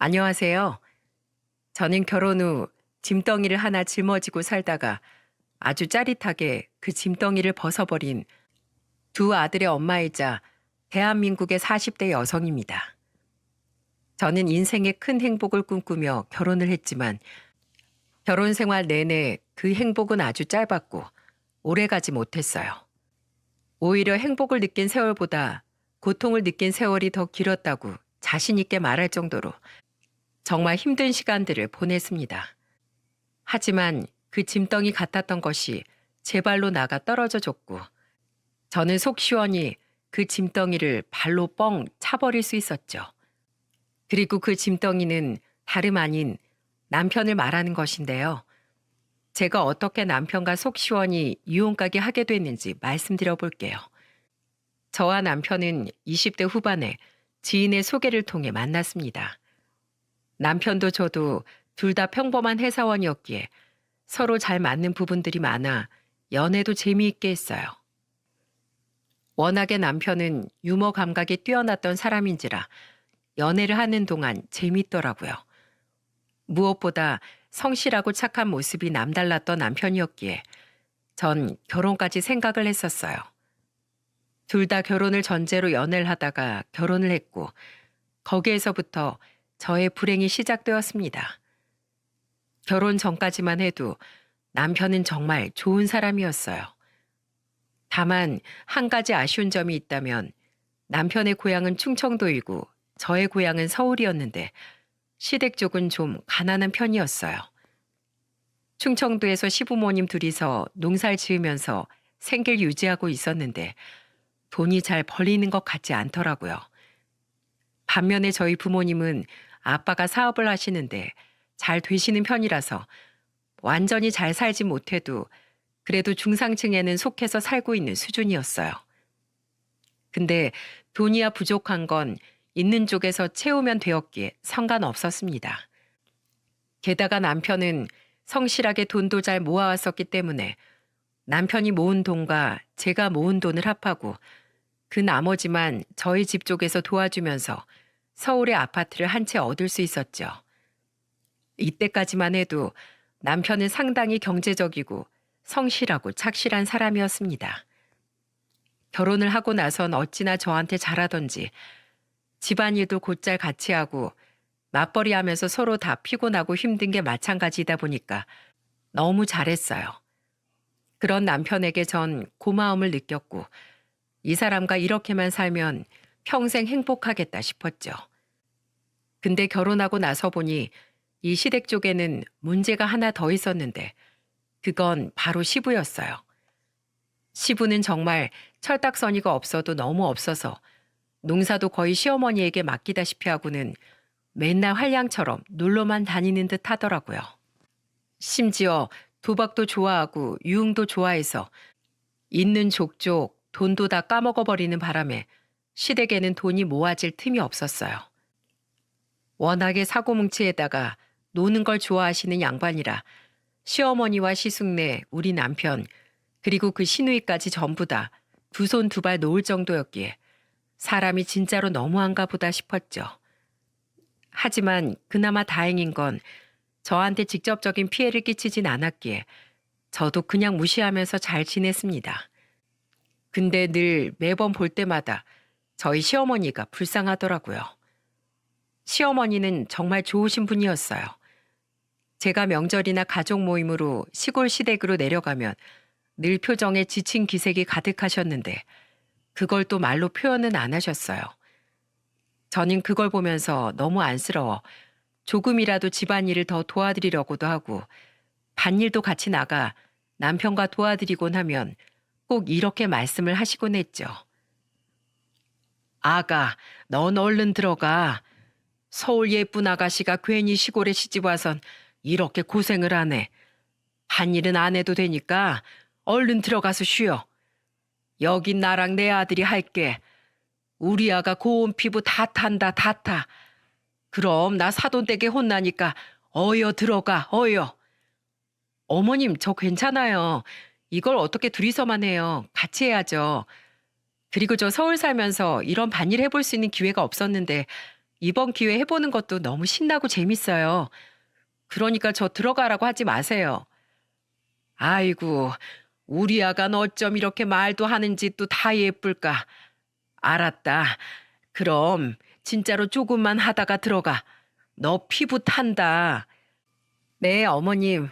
안녕하세요. 저는 결혼 후 짐덩이를 하나 짊어지고 살다가 아주 짜릿하게 그 짐덩이를 벗어버린 두 아들의 엄마이자 대한민국의 40대 여성입니다. 저는 인생의 큰 행복을 꿈꾸며 결혼을 했지만 결혼 생활 내내 그 행복은 아주 짧았고 오래가지 못했어요. 오히려 행복을 느낀 세월보다 고통을 느낀 세월이 더 길었다고 자신 있게 말할 정도로 정말 힘든 시간들을 보냈습니다. 하지만 그 짐덩이 같았던 것이 제 발로 나가 떨어져 줬고 저는 속 시원히 그 짐덩이를 발로 뻥 차버릴 수 있었죠. 그리고 그 짐덩이는 다름 아닌 남편을 말하는 것인데요. 제가 어떻게 남편과 속 시원히 이혼까지 하게 됐는지 말씀드려 볼게요. 저와 남편은 20대 후반에 지인의 소개를 통해 만났습니다. 남편도 저도 둘 다 평범한 회사원이었기에 서로 잘 맞는 부분들이 많아 연애도 재미있게 했어요. 워낙에 남편은 유머 감각이 뛰어났던 사람인지라 연애를 하는 동안 재밌더라고요. 무엇보다 성실하고 착한 모습이 남달랐던 남편이었기에 전 결혼까지 생각을 했었어요. 둘 다 결혼을 전제로 연애를 하다가 결혼을 했고 거기에서부터 저의 불행이 시작되었습니다. 결혼 전까지만 해도 남편은 정말 좋은 사람이었어요. 다만 한 가지 아쉬운 점이 있다면 남편의 고향은 충청도이고 저의 고향은 서울이었는데 시댁 쪽은 좀 가난한 편이었어요. 충청도에서 시부모님 둘이서 농사를 지으면서 생계를 유지하고 있었는데 돈이 잘 벌리는 것 같지 않더라고요. 반면에 저희 부모님은 아빠가 사업을 하시는데 잘 되시는 편이라서 완전히 잘 살지 못해도 그래도 중상층에는 속해서 살고 있는 수준이었어요. 근데 돈이야 부족한 건 있는 쪽에서 채우면 되었기에 상관없었습니다. 게다가 남편은 성실하게 돈도 잘 모아왔었기 때문에 남편이 모은 돈과 제가 모은 돈을 합하고 그 나머지만 저희 집 쪽에서 도와주면서 서울의 아파트를 한 채 얻을 수 있었죠. 이때까지만 해도 남편은 상당히 경제적이고 성실하고 착실한 사람이었습니다. 결혼을 하고 나선 어찌나 저한테 잘하던지 집안일도 곧잘 같이 하고 맞벌이 하면서 서로 다 피곤하고 힘든 게 마찬가지다 보니까 너무 잘했어요. 그런 남편에게 전 고마움을 느꼈고 이 사람과 이렇게만 살면 평생 행복하겠다 싶었죠. 근데 결혼하고 나서 보니 이 시댁 쪽에는 문제가 하나 더 있었는데 그건 바로 시부였어요. 시부는 정말 철딱서니가 없어도 너무 없어서 농사도 거의 시어머니에게 맡기다시피 하고는 맨날 활량처럼 놀러만 다니는 듯 하더라고요. 심지어 도박도 좋아하고 유흥도 좋아해서 있는 족족 돈도 다 까먹어버리는 바람에 시댁에는 돈이 모아질 틈이 없었어요. 워낙에 사고뭉치에다가 노는 걸 좋아하시는 양반이라 시어머니와 시숙네, 우리 남편, 그리고 그 시누이까지 전부 다 두 손 두 발 놓을 정도였기에 사람이 진짜로 너무한가 보다 싶었죠. 하지만 그나마 다행인 건 저한테 직접적인 피해를 끼치진 않았기에 저도 그냥 무시하면서 잘 지냈습니다. 근데 늘 매번 볼 때마다 저희 시어머니가 불쌍하더라고요. 시어머니는 정말 좋으신 분이었어요. 제가 명절이나 가족 모임으로 시골 시댁으로 내려가면 늘 표정에 지친 기색이 가득하셨는데 그걸 또 말로 표현은 안 하셨어요. 저는 그걸 보면서 너무 안쓰러워 조금이라도 집안일을 더 도와드리려고도 하고 밭일도 같이 나가 남편과 도와드리곤 하면 꼭 이렇게 말씀을 하시곤 했죠. 아가, 넌 얼른 들어가. 서울 예쁜 아가씨가 괜히 시골에 시집 와선 이렇게 고생을 하네. 밭일은 안 해도 되니까 얼른 들어가서 쉬어. 여긴 나랑 내 아들이 할게. 우리 아가 고운 피부 다 탄다 다 타. 그럼 나 사돈댁에 혼나니까 어여 들어가 어여. 어머님 저 괜찮아요. 이걸 어떻게 둘이서만 해요. 같이 해야죠. 그리고 저 서울 살면서 이런 밭일 해볼 수 있는 기회가 없었는데 이번 기회에 해보는 것도 너무 신나고 재밌어요. 그러니까 저 들어가라고 하지 마세요. 아이고, 우리 아간 어쩜 이렇게 말도 하는지 또 다 예쁠까. 알았다. 그럼 진짜로 조금만 하다가 들어가. 너 피부 탄다. 네, 어머님.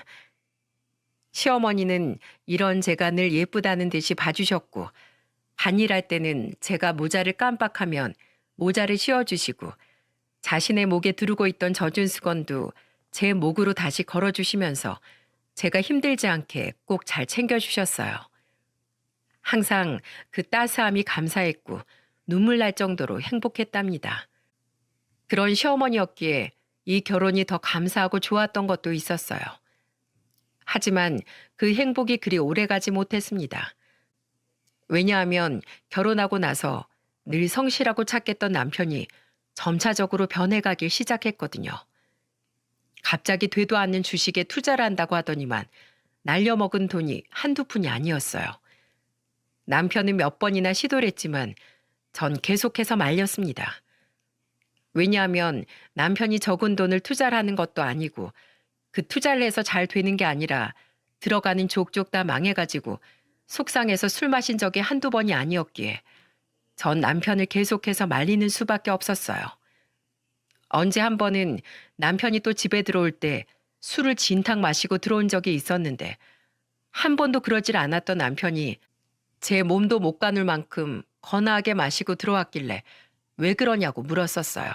시어머니는 이런 제가 늘 예쁘다는 듯이 봐주셨고, 반일할 때는 제가 모자를 깜빡하면 모자를 씌워주시고, 자신의 목에 두르고 있던 젖은 수건도 제 목으로 다시 걸어주시면서 제가 힘들지 않게 꼭 잘 챙겨주셨어요. 항상 그 따스함이 감사했고 눈물 날 정도로 행복했답니다. 그런 시어머니였기에 이 결혼이 더 감사하고 좋았던 것도 있었어요. 하지만 그 행복이 그리 오래가지 못했습니다. 왜냐하면 결혼하고 나서 늘 성실하고 착했던 남편이 점차적으로 변해가길 시작했거든요. 갑자기 되도 않는 주식에 투자를 한다고 하더니만 날려먹은 돈이 한두 푼이 아니었어요. 남편은 몇 번이나 시도를 했지만 전 계속해서 말렸습니다. 왜냐하면 남편이 적은 돈을 투자를 하는 것도 아니고 그 투자를 해서 잘 되는 게 아니라 들어가는 족족 다 망해가지고 속상해서 술 마신 적이 한두 번이 아니었기에 전 남편을 계속해서 말리는 수밖에 없었어요. 언제 한 번은 남편이 또 집에 들어올 때 술을 진탕 마시고 들어온 적이 있었는데 한 번도 그러질 않았던 남편이 제 몸도 못 가눌 만큼 거나하게 마시고 들어왔길래 왜 그러냐고 물었었어요.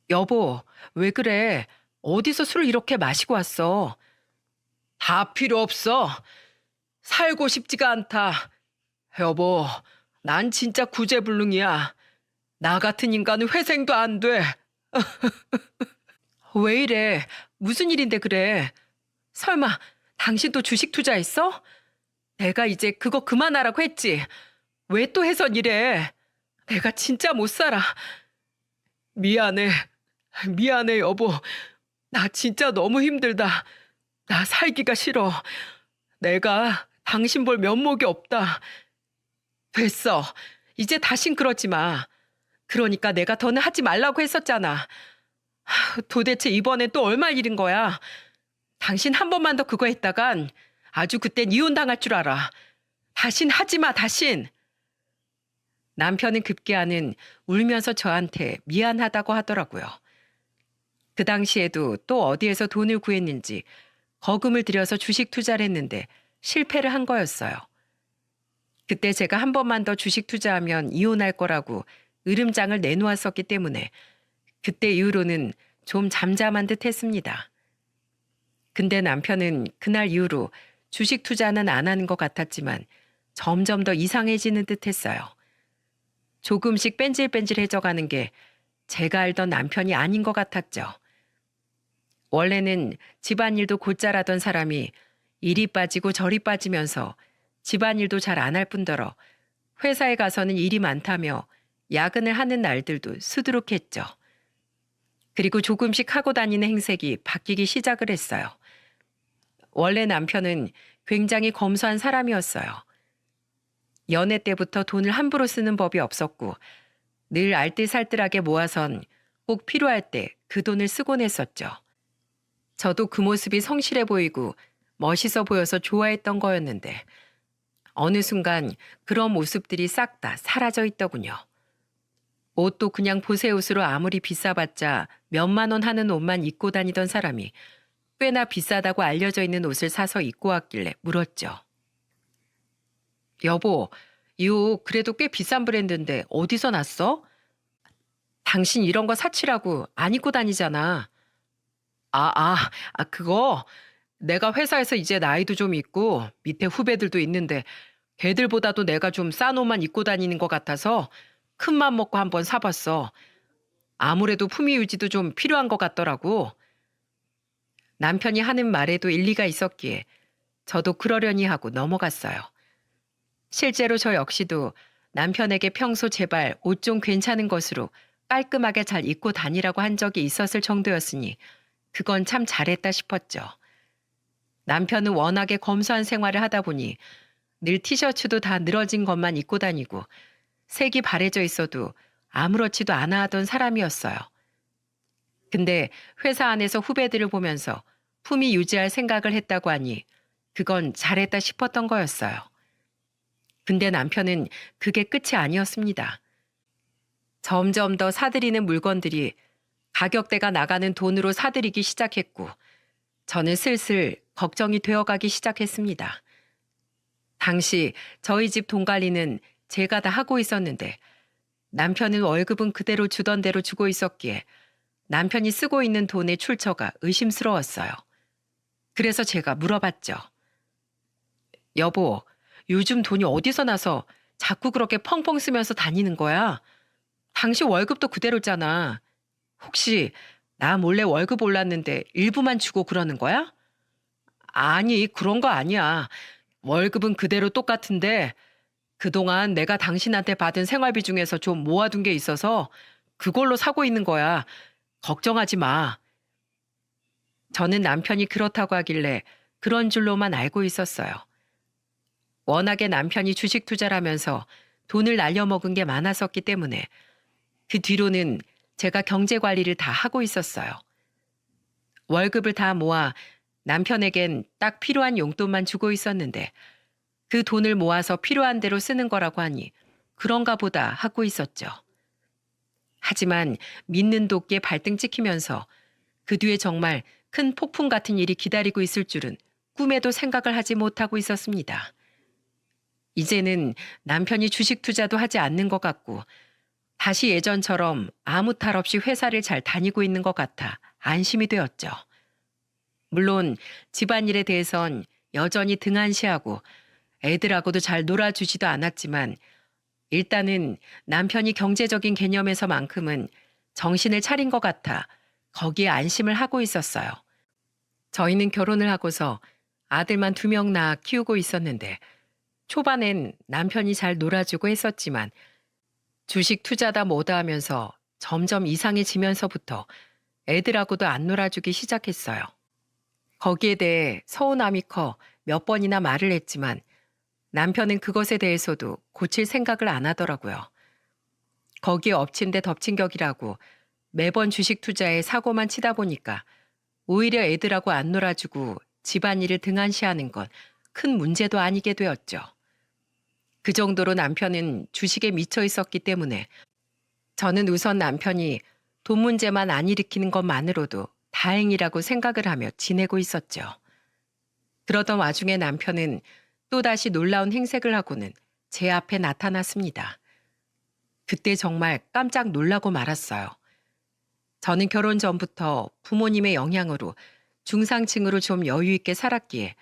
여보, 왜 그래? 어디서 술을 이렇게 마시고 왔어? 다 필요 없어. 살고 싶지가 않다. 여보, 난 진짜 구제불능이야. 나 같은 인간은 회생도 안 돼. 왜 이래? 무슨 일인데 그래? 설마 당신도 주식 투자했어? 내가 이제 그거 그만하라고 했지. 왜 또 해선 이래? 내가 진짜 못 살아. 미안해. 미안해, 여보. 나 진짜 너무 힘들다. 나 살기가 싫어. 내가 당신 볼 면목이 없다. 됐어. 이제 다신 그러지 마. 그러니까 내가 더는 하지 말라고 했었잖아. 도대체 이번엔 또 얼마 일인 거야? 당신 한 번만 더 그거 했다간 아주 그땐 이혼당할 줄 알아. 다신 하지 마, 다신. 남편은 급기야는 울면서 저한테 미안하다고 하더라고요. 그 당시에도 또 어디에서 돈을 구했는지 거금을 들여서 주식 투자를 했는데 실패를 한 거였어요. 그때 제가 한 번만 더 주식 투자하면 이혼할 거라고 으름장을 내놓았었기 때문에 그때 이후로는 좀 잠잠한 듯 했습니다. 근데 남편은 그날 이후로 주식 투자는 안 하는 것 같았지만 점점 더 이상해지는 듯 했어요. 조금씩 뺀질뺀질해져가는 게 제가 알던 남편이 아닌 것 같았죠. 원래는 집안일도 곧잘하던 사람이 이리 빠지고 저리 빠지면서 집안일도 잘 안 할 뿐더러 회사에 가서는 일이 많다며 야근을 하는 날들도 수두룩했죠. 그리고 조금씩 하고 다니는 행색이 바뀌기 시작을 했어요. 원래 남편은 굉장히 검소한 사람이었어요. 연애 때부터 돈을 함부로 쓰는 법이 없었고 늘 알뜰살뜰하게 모아선 꼭 필요할 때 그 돈을 쓰곤 했었죠. 저도 그 모습이 성실해 보이고 멋있어 보여서 좋아했던 거였는데 어느 순간 그런 모습들이 싹 다 사라져 있더군요. 옷도 그냥 보세옷으로 아무리 비싸봤자 몇만 원 하는 옷만 입고 다니던 사람이 꽤나 비싸다고 알려져 있는 옷을 사서 입고 왔길래 물었죠. 여보, 이 옷 그래도 꽤 비싼 브랜드인데 어디서 났어? 당신 이런 거 사치라고 안 입고 다니잖아. 그거 내가 회사에서 이제 나이도 좀 있고 밑에 후배들도 있는데 걔들보다도 내가 좀 싼 옷만 입고 다니는 것 같아서 큰맘 먹고 한번 사봤어. 아무래도 품위 유지도 좀 필요한 것 같더라고. 남편이 하는 말에도 일리가 있었기에 저도 그러려니 하고 넘어갔어요. 실제로 저 역시도 남편에게 평소 제발 옷 좀 괜찮은 것으로 깔끔하게 잘 입고 다니라고 한 적이 있었을 정도였으니 그건 참 잘했다 싶었죠. 남편은 워낙에 검소한 생활을 하다 보니 늘 티셔츠도 다 늘어진 것만 입고 다니고 색이 바래져 있어도 아무렇지도 않아 하던 사람이었어요. 근데 회사 안에서 후배들을 보면서 품위 유지할 생각을 했다고 하니 그건 잘했다 싶었던 거였어요. 근데 남편은 그게 끝이 아니었습니다. 점점 더 사들이는 물건들이 가격대가 나가는 돈으로 사들이기 시작했고 저는 슬슬 걱정이 되어가기 시작했습니다. 당시 저희 집 돈 관리는 제가 다 하고 있었는데 남편은 월급은 그대로 주던 대로 주고 있었기에 남편이 쓰고 있는 돈의 출처가 의심스러웠어요. 그래서 제가 물어봤죠. 여보, 요즘 돈이 어디서 나서 자꾸 그렇게 펑펑 쓰면서 다니는 거야? 당신 월급도 그대로잖아. 혹시 나 몰래 월급 올랐는데 일부만 주고 그러는 거야? 아니, 그런 거 아니야. 월급은 그대로 똑같은데 그동안 내가 당신한테 받은 생활비 중에서 좀 모아둔 게 있어서 그걸로 사고 있는 거야. 걱정하지 마. 저는 남편이 그렇다고 하길래 그런 줄로만 알고 있었어요. 워낙에 남편이 주식 투자를 하면서 돈을 날려먹은 게 많았었기 때문에 그 뒤로는 제가 경제 관리를 다 하고 있었어요. 월급을 다 모아 남편에겐 딱 필요한 용돈만 주고 있었는데 그 돈을 모아서 필요한 대로 쓰는 거라고 하니 그런가 보다 하고 있었죠. 하지만 믿는 도끼에 발등 찍히면서 그 뒤에 정말 큰 폭풍 같은 일이 기다리고 있을 줄은 꿈에도 생각을 하지 못하고 있었습니다. 이제는 남편이 주식 투자도 하지 않는 것 같고 다시 예전처럼 아무 탈 없이 회사를 잘 다니고 있는 것 같아 안심이 되었죠. 물론 집안일에 대해선 여전히 등한시하고 애들하고도 잘 놀아주지도 않았지만 일단은 남편이 경제적인 개념에서만큼은 정신을 차린 것 같아 거기에 안심을 하고 있었어요. 저희는 결혼을 하고서 아들만 2명 낳아 키우고 있었는데 초반엔 남편이 잘 놀아주고 했었지만 주식 투자다 뭐다 하면서 점점 이상해지면서부터 애들하고도 안 놀아주기 시작했어요. 거기에 대해 서운함이 커 몇 번이나 말을 했지만 남편은 그것에 대해서도 고칠 생각을 안 하더라고요. 거기에 엎친 데 덮친 격이라고 매번 주식 투자에 사고만 치다 보니까 오히려 애들하고 안 놀아주고 집안일을 등한시하는 건 큰 문제도 아니게 되었죠. 그 정도로 남편은 주식에 미쳐 있었기 때문에 저는 우선 남편이 돈 문제만 안 일으키는 것만으로도 다행이라고 생각을 하며 지내고 있었죠. 그러던 와중에 남편은 또다시 놀라운 행색을 하고는 제 앞에 나타났습니다. 그때 정말 깜짝 놀라고 말았어요. 저는 결혼 전부터 부모님의 영향으로 중상층으로 좀 여유 있게 살았기에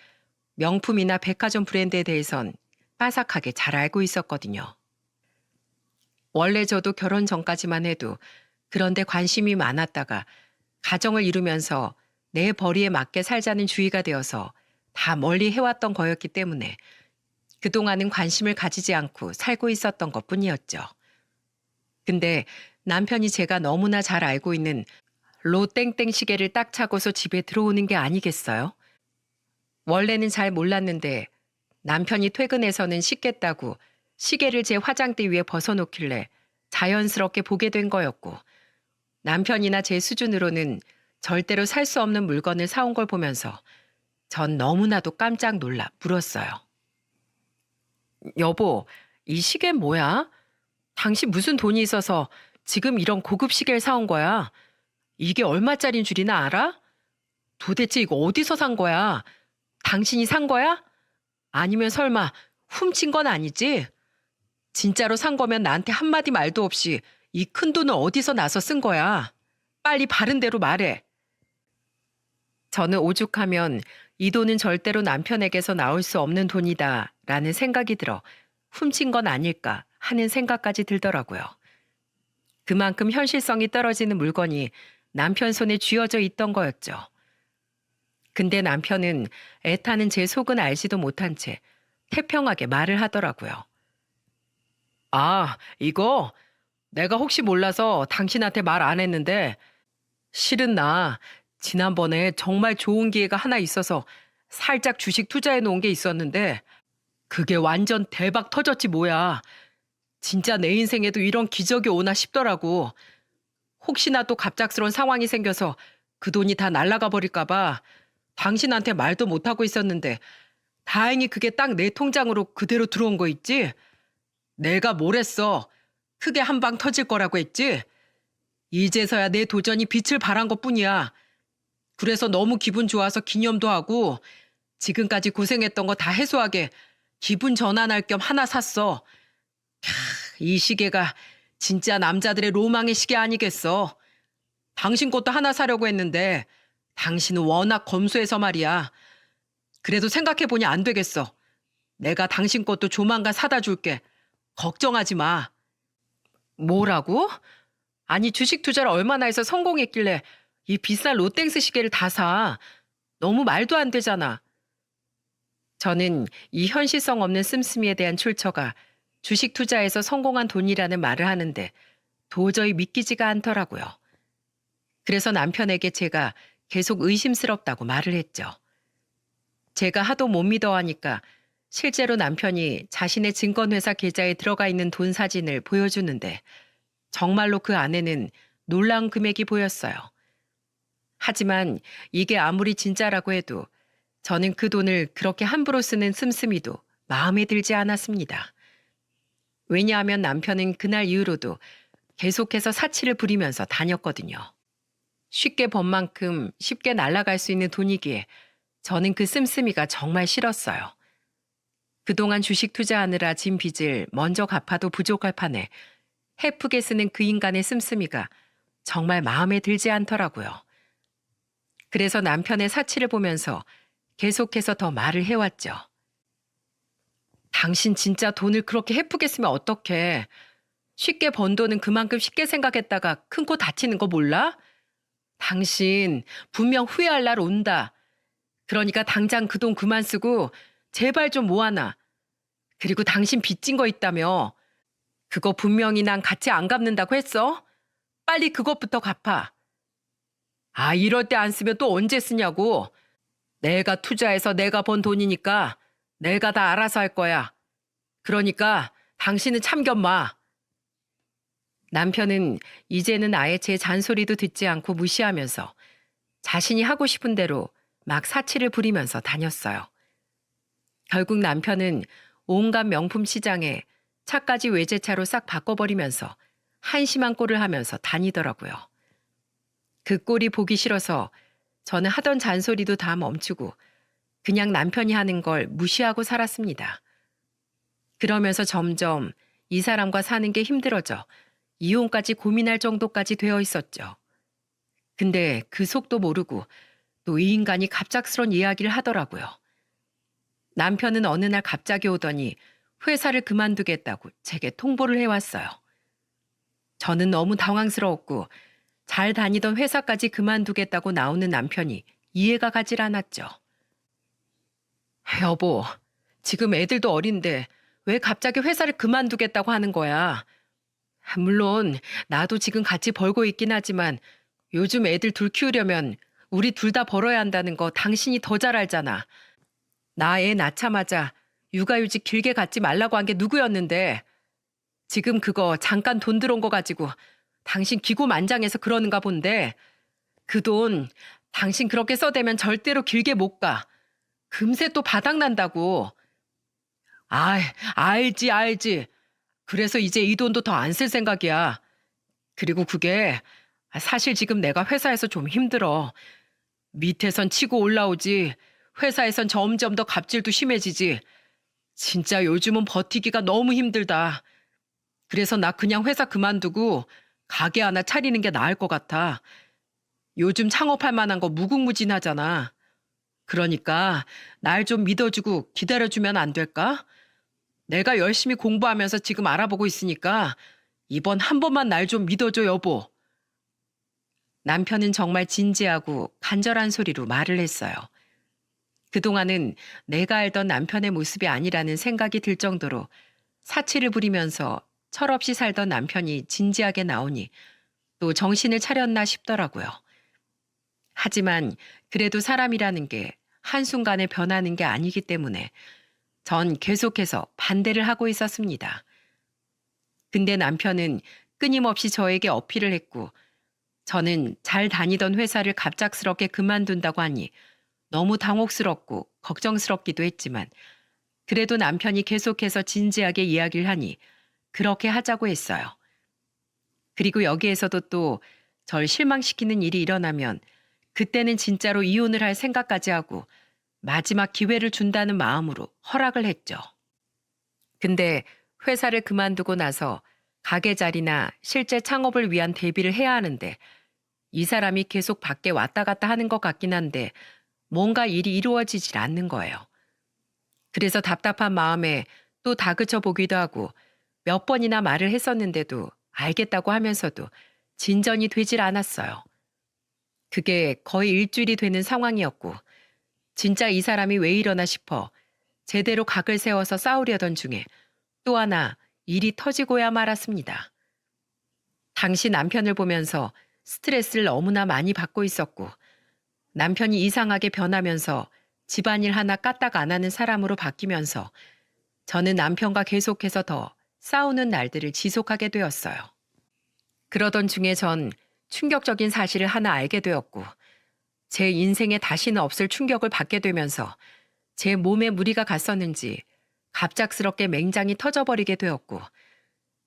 명품이나 백화점 브랜드에 대해선 빠삭하게 잘 알고 있었거든요. 원래 저도 결혼 전까지만 해도 그런데 관심이 많았다가 가정을 이루면서 내 벌이에 맞게 살자는 주의가 되어서 다 멀리 해왔던 거였기 때문에 그동안은 관심을 가지지 않고 살고 있었던 것뿐이었죠. 근데 남편이 제가 너무나 잘 알고 있는 로땡땡 시계를 딱 차고서 집에 들어오는 게 아니겠어요? 원래는 잘 몰랐는데 남편이 퇴근해서는 씻겠다고 시계를 제 화장대 위에 벗어놓길래 자연스럽게 보게 된 거였고 남편이나 제 수준으로는 절대로 살 수 없는 물건을 사온 걸 보면서 전 너무나도 깜짝 놀라 물었어요. 여보, 이 시계는 뭐야? 당신 무슨 돈이 있어서 지금 이런 고급 시계를 사온 거야? 이게 얼마짜린 줄이나 알아? 도대체 이거 어디서 산 거야? 당신이 산 거야? 아니면 설마 훔친 건 아니지? 진짜로 산 거면 나한테 한마디 말도 없이 이 큰 돈을 어디서 나서 쓴 거야? 빨리 바른 대로 말해. 저는 오죽하면 이 돈은 절대로 남편에게서 나올 수 없는 돈이다 라는 생각이 들어 훔친 건 아닐까 하는 생각까지 들더라고요. 그만큼 현실성이 떨어지는 물건이 남편 손에 쥐어져 있던 거였죠. 근데 남편은 애타는 제 속은 알지도 못한 채 태평하게 말을 하더라고요. 아, 이거 내가 혹시 몰라서 당신한테 말 안 했는데 실은 나 지난번에 정말 좋은 기회가 하나 있어서 살짝 주식 투자해 놓은 게 있었는데 그게 완전 대박 터졌지 뭐야. 진짜 내 인생에도 이런 기적이 오나 싶더라고. 혹시나 또 갑작스러운 상황이 생겨서 그 돈이 다 날아가 버릴까 봐 당신한테 말도 못하고 있었는데 다행히 그게 딱 내 통장으로 그대로 들어온 거 있지? 내가 뭘 했어? 크게 한 방 터질 거라고 했지? 이제서야 내 도전이 빛을 발한 것뿐이야. 그래서 너무 기분 좋아서 기념도 하고 지금까지 고생했던 거 다 해소하게 기분 전환할 겸 하나 샀어. 이 시계가 진짜 남자들의 로망의 시계 아니겠어. 당신 것도 하나 사려고 했는데 당신은 워낙 검소해서 말이야. 그래도 생각해보니 안 되겠어. 내가 당신 것도 조만간 사다 줄게. 걱정하지 마. 뭐라고? 아니 주식 투자를 얼마나 해서 성공했길래 이 비싼 롯땡스 시계를 다 사. 너무 말도 안 되잖아. 저는 이 현실성 없는 씀씀이에 대한 출처가 주식 투자에서 성공한 돈이라는 말을 하는데 도저히 믿기지가 않더라고요. 그래서 남편에게 제가 계속 의심스럽다고 말을 했죠. 제가 하도 못 믿어 하니까 실제로 남편이 자신의 증권회사 계좌에 들어가 있는 돈 사진을 보여주는데 정말로 그 안에는 놀라운 금액이 보였어요. 하지만 이게 아무리 진짜라고 해도 저는 그 돈을 그렇게 함부로 쓰는 씀씀이도 마음에 들지 않았습니다. 왜냐하면 남편은 그날 이후로도 계속해서 사치를 부리면서 다녔거든요. 쉽게 번 만큼 쉽게 날아갈 수 있는 돈이기에 저는 그 씀씀이가 정말 싫었어요. 그동안 주식 투자하느라 진 빚을 먼저 갚아도 부족할 판에 헤프게 쓰는 그 인간의 씀씀이가 정말 마음에 들지 않더라고요. 그래서 남편의 사치를 보면서 계속해서 더 말을 해왔죠. 당신 진짜 돈을 그렇게 헤프게 쓰면 어떡해. 쉽게 번 돈은 그만큼 쉽게 생각했다가 큰 코 다치는 거 몰라? 당신 분명 후회할 날 온다. 그러니까 당장 그 돈 그만 쓰고 제발 좀 모아놔. 그리고 당신 빚진 거 있다며. 그거 분명히 난 같이 안 갚는다고 했어? 빨리 그것부터 갚아. 아, 이럴 때 안 쓰면 또 언제 쓰냐고. 내가 투자해서 내가 번 돈이니까 내가 다 알아서 할 거야. 그러니까 당신은 참견 마. 남편은 이제는 아예 제 잔소리도 듣지 않고 무시하면서 자신이 하고 싶은 대로 막 사치를 부리면서 다녔어요. 결국 남편은 온갖 명품 시장에 차까지 외제차로 싹 바꿔버리면서 한심한 꼴을 하면서 다니더라고요. 그 꼴이 보기 싫어서 저는 하던 잔소리도 다 멈추고 그냥 남편이 하는 걸 무시하고 살았습니다. 그러면서 점점 이 사람과 사는 게 힘들어져 이혼까지 고민할 정도까지 되어 있었죠. 근데 그 속도 모르고 또 이 인간이 갑작스런 이야기를 하더라고요. 남편은 어느 날 갑자기 오더니 회사를 그만두겠다고 제게 통보를 해왔어요. 저는 너무 당황스러웠고 잘 다니던 회사까지 그만두겠다고 나오는 남편이 이해가 가질 않았죠. 여보, 지금 애들도 어린데 왜 갑자기 회사를 그만두겠다고 하는 거야? 물론 나도 지금 같이 벌고 있긴 하지만 요즘 애들 둘 키우려면 우리 둘 다 벌어야 한다는 거 당신이 더 잘 알잖아. 나 애 낳자마자 육아휴직 길게 갖지 말라고 한 게 누구였는데 지금 그거 잠깐 돈 들어온 거 가지고 당신 기고만장해서 그러는가 본데 그 돈 당신 그렇게 써대면 절대로 길게 못 가. 금세 또 바닥난다고. 아, 알지. 그래서 이제 이 돈도 더 안 쓸 생각이야. 그리고 그게 사실 지금 내가 회사에서 좀 힘들어. 밑에선 치고 올라오지. 회사에선 점점 더 갑질도 심해지지. 진짜 요즘은 버티기가 너무 힘들다. 그래서 나 그냥 회사 그만두고 가게 하나 차리는 게 나을 것 같아. 요즘 창업할 만한 거 무궁무진하잖아. 그러니까 날 좀 믿어주고 기다려주면 안 될까? 내가 열심히 공부하면서 지금 알아보고 있으니까 이번 한 번만 날 좀 믿어줘, 여보. 남편은 정말 진지하고 간절한 소리로 말을 했어요. 그동안은 내가 알던 남편의 모습이 아니라는 생각이 들 정도로 사치를 부리면서 철없이 살던 남편이 진지하게 나오니 또 정신을 차렸나 싶더라고요. 하지만 그래도 사람이라는 게 한순간에 변하는 게 아니기 때문에 전 계속해서 반대를 하고 있었습니다. 근데 남편은 끊임없이 저에게 어필을 했고 저는 잘 다니던 회사를 갑작스럽게 그만둔다고 하니 너무 당혹스럽고 걱정스럽기도 했지만 그래도 남편이 계속해서 진지하게 이야기를 하니 그렇게 하자고 했어요. 그리고 여기에서도 또 절 실망시키는 일이 일어나면 그때는 진짜로 이혼을 할 생각까지 하고 마지막 기회를 준다는 마음으로 허락을 했죠. 근데 회사를 그만두고 나서 가게 자리나 실제 창업을 위한 대비를 해야 하는데 이 사람이 계속 밖에 왔다 갔다 하는 것 같긴 한데 뭔가 일이 이루어지질 않는 거예요. 그래서 답답한 마음에 또 다그쳐 보기도 하고 몇 번이나 말을 했었는데도 알겠다고 하면서도 진전이 되질 않았어요. 그게 거의 일주일이 되는 상황이었고 진짜 이 사람이 왜 이러나 싶어 제대로 각을 세워서 싸우려던 중에 또 하나 일이 터지고야 말았습니다. 당시 남편을 보면서 스트레스를 너무나 많이 받고 있었고 남편이 이상하게 변하면서 집안일 하나 까딱 안 하는 사람으로 바뀌면서 저는 남편과 계속해서 더 싸우는 날들을 지속하게 되었어요. 그러던 중에 전 충격적인 사실을 하나 알게 되었고 제 인생에 다시는 없을 충격을 받게 되면서 제 몸에 무리가 갔었는지 갑작스럽게 맹장이 터져버리게 되었고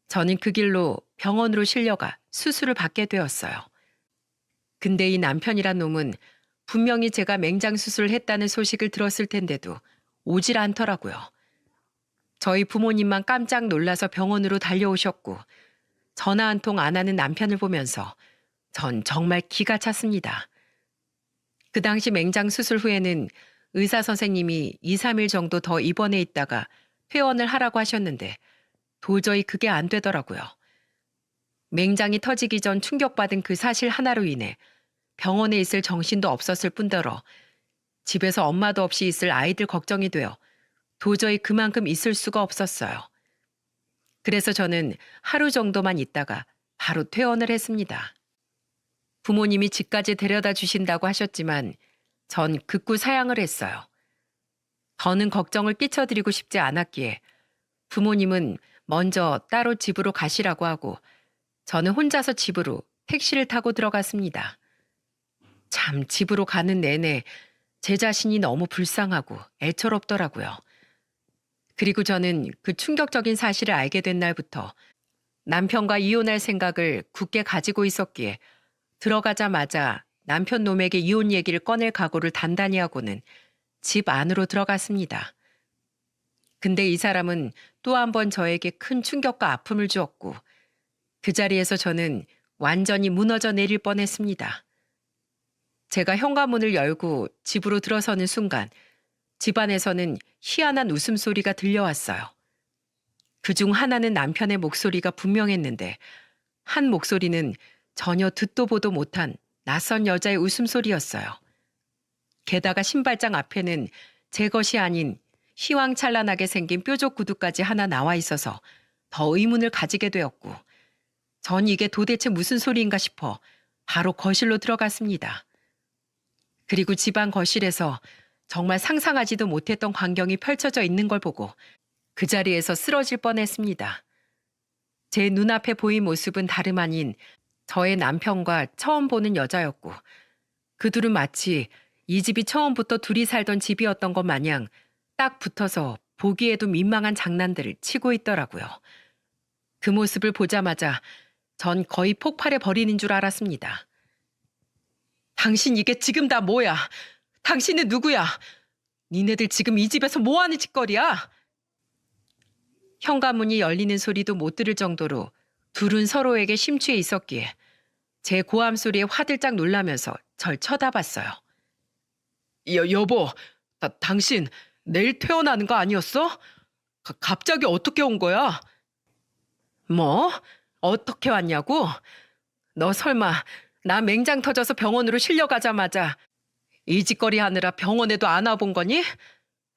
저는 그 길로 병원으로 실려가 수술을 받게 되었어요. 근데 이 남편이란 놈은 분명히 제가 맹장 수술을 했다는 소식을 들었을 텐데도 오질 않더라고요. 저희 부모님만 깜짝 놀라서 병원으로 달려오셨고 전화 한 통 안 하는 남편을 보면서 전 정말 기가 찼습니다. 그 당시 맹장 수술 후에는 의사 선생님이 2, 3일 정도 더 입원해 있다가 퇴원을 하라고 하셨는데 도저히 그게 안 되더라고요. 맹장이 터지기 전 충격받은 그 사실 하나로 인해 병원에 있을 정신도 없었을 뿐더러 집에서 엄마도 없이 있을 아이들 걱정이 되어 도저히 그만큼 있을 수가 없었어요. 그래서 저는 하루 정도만 있다가 바로 퇴원을 했습니다. 부모님이 집까지 데려다 주신다고 하셨지만 전 극구 사양을 했어요. 더는 걱정을 끼쳐드리고 싶지 않았기에 부모님은 먼저 따로 집으로 가시라고 하고 저는 혼자서 집으로 택시를 타고 들어갔습니다. 참 집으로 가는 내내 제 자신이 너무 불쌍하고 애처롭더라고요. 그리고 저는 그 충격적인 사실을 알게 된 날부터 남편과 이혼할 생각을 굳게 가지고 있었기에 들어가자마자 남편 놈에게 이혼 얘기를 꺼낼 각오를 단단히 하고는 집 안으로 들어갔습니다. 근데 이 사람은 또 한 번 저에게 큰 충격과 아픔을 주었고 그 자리에서 저는 완전히 무너져 내릴 뻔했습니다. 제가 현관문을 열고 집으로 들어서는 순간 집안에서는 희한한 웃음소리가 들려왔어요. 그중 하나는 남편의 목소리가 분명했는데 한 목소리는 전혀 듣도 보도 못한 낯선 여자의 웃음소리였어요. 게다가 신발장 앞에는 제 것이 아닌 희왕찬란하게 생긴 뾰족 구두까지 하나 나와 있어서 더 의문을 가지게 되었고 전 이게 도대체 무슨 소리인가 싶어 바로 거실로 들어갔습니다. 그리고 집안 거실에서 정말 상상하지도 못했던 광경이 펼쳐져 있는 걸 보고 그 자리에서 쓰러질 뻔했습니다. 제 눈앞에 보인 모습은 다름 아닌 저의 남편과 처음 보는 여자였고 그 둘은 마치 이 집이 처음부터 둘이 살던 집이었던 것 마냥 딱 붙어서 보기에도 민망한 장난들을 치고 있더라고요. 그 모습을 보자마자 전 거의 폭발해 버리는 줄 알았습니다. 당신 이게 지금 다 뭐야? 당신은 누구야? 니네들 지금 이 집에서 뭐하는 짓거리야? 현관문이 열리는 소리도 못 들을 정도로 둘은 서로에게 심취해 있었기에 제 고함 소리에 화들짝 놀라면서 절 쳐다봤어요. 여보, 당신 내일 퇴원하는 거 아니었어? 갑자기 어떻게 온 거야? 뭐? 어떻게 왔냐고? 너 설마 나 맹장 터져서 병원으로 실려가자마자 이 짓거리 하느라 병원에도 안 와본 거니?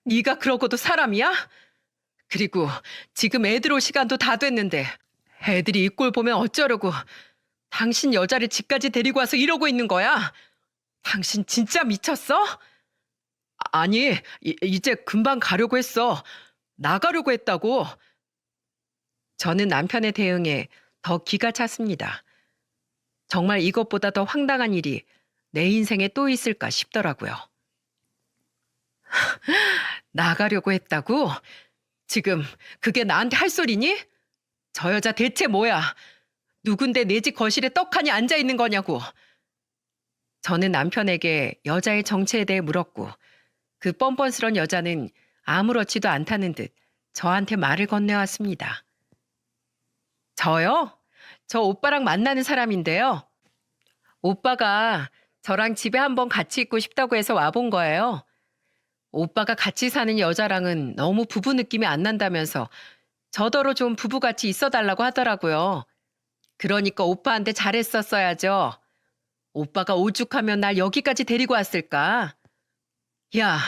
네가 그러고도 사람이야? 그리고 지금 애들 올 시간도 다 됐는데 애들이 이 꼴 보면 어쩌려고 당신 여자를 집까지 데리고 와서 이러고 있는 거야? 당신 진짜 미쳤어? 아니, 이제 금방 가려고 했어. 나가려고 했다고. 저는 남편의 대응에 더 기가 찼습니다. 정말 이것보다 더 황당한 일이 내 인생에 또 있을까 싶더라고요. 나가려고 했다고? 지금 그게 나한테 할 소리니? 저 여자 대체 뭐야? 누군데 내 집 거실에 떡하니 앉아 있는 거냐고. 저는 남편에게 여자의 정체에 대해 물었고 그 뻔뻔스런 여자는 아무렇지도 않다는 듯 저한테 말을 건네왔습니다. 저요? 저 오빠랑 만나는 사람인데요. 오빠가 저랑 집에 한번 같이 있고 싶다고 해서 와본 거예요. 오빠가 같이 사는 여자랑은 너무 부부 느낌이 안 난다면서 저더러 좀 부부같이 있어달라고 하더라고요. 그러니까 오빠한테 잘했었어야죠. 오빠가 오죽하면 날 여기까지 데리고 왔을까? 야,